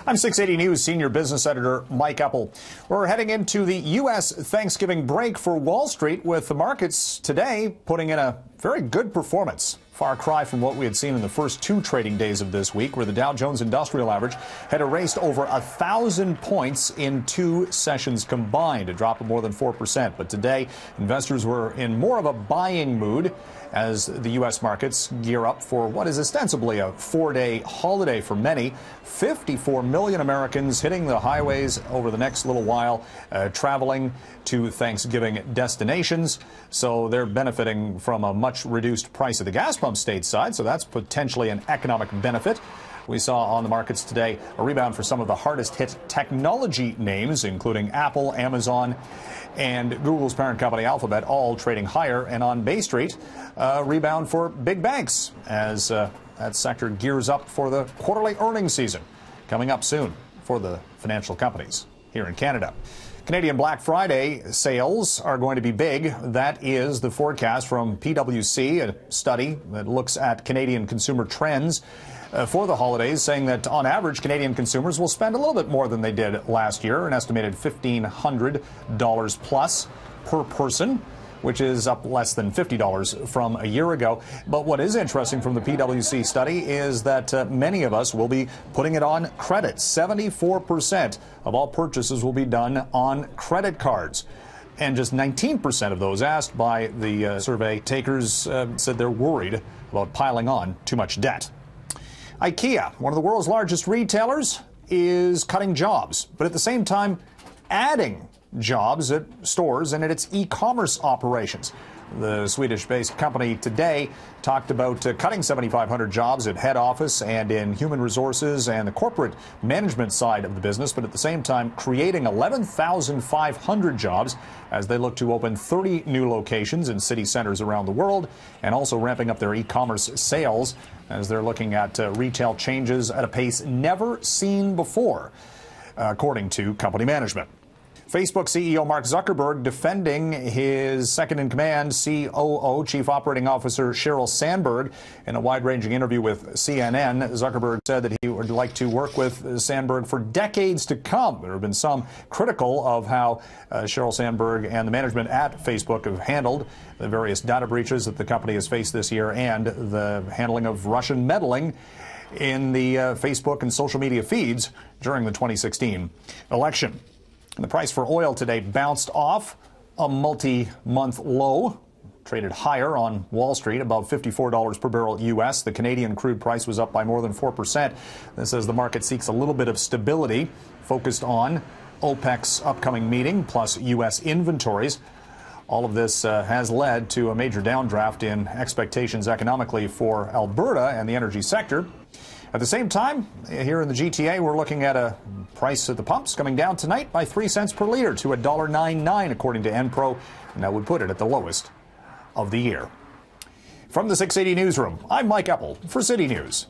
I'm 680 News Senior Business Editor Mike Eppel. We're heading into the U.S. Thanksgiving break for Wall Street, with the markets today putting in a very good performance. Far cry from what we had seen in the first two trading days of this week, where the Dow Jones Industrial Average had erased over 1,000 points in two sessions combined, a drop of more than 4%. But today, investors were in more of a buying mood as the U.S. markets gear up for what is ostensibly a four-day holiday for many. 54 million Americans hitting the highways over the next little while, traveling to Thanksgiving destinations. So they're benefiting from a much reduced price of the gas pump stateside, so that's potentially an economic benefit. We saw on the markets today a rebound for some of the hardest hit technology names, including Apple, Amazon, and Google's parent company Alphabet, all trading higher. And on Bay Street, rebound for big banks as that sector gears up for the quarterly earnings season coming up soon for the financial companies here in Canada. Canadian Black Friday sales are going to be big. That is the forecast from PwC, a study that looks at Canadian consumer trends for the holidays, saying that on average Canadian consumers will spend a little bit more than they did last year, an estimated $1,500 plus per person, which is up less than $50 from a year ago. But what is interesting from the PwC study is that many of us will be putting it on credit. 74% of all purchases will be done on credit cards. And just 19% of those asked by the survey takers said they're worried about piling on too much debt. IKEA, one of the world's largest retailers, is cutting jobs, but at the same time adding jobs at stores and at its e-commerce operations. The Swedish-based company today talked about cutting 7,500 jobs at head office and in human resources and the corporate management side of the business, but at the same time creating 11,500 jobs as they look to open 30 new locations in city centers around the world, and also ramping up their e-commerce sales as they're looking at retail changes at a pace never seen before, according to company management. Facebook CEO Mark Zuckerberg defending his second-in-command COO, Chief Operating Officer Sheryl Sandberg, in a wide-ranging interview with CNN. Zuckerberg said that he would like to work with Sandberg for decades to come. There have been some critical of how Sheryl Sandberg and the management at Facebook have handled the various data breaches that the company has faced this year and the handling of Russian meddling in the Facebook and social media feeds during the 2016 election. The price for oil today bounced off a multi-month low, traded higher on Wall Street, above $54 per barrel U.S. The Canadian crude price was up by more than 4%. This as the market seeks a little bit of stability, focused on OPEC's upcoming meeting, plus U.S. inventories. All of this has led to a major downdraft in expectations economically for Alberta and the energy sector. At the same time, here in the GTA, we're looking at a price at the pumps coming down tonight by 3 cents per liter to $1.99, according to Enpro, and that would put it at the lowest of the year. From the 680 newsroom, I'm Mike Eppel for City News.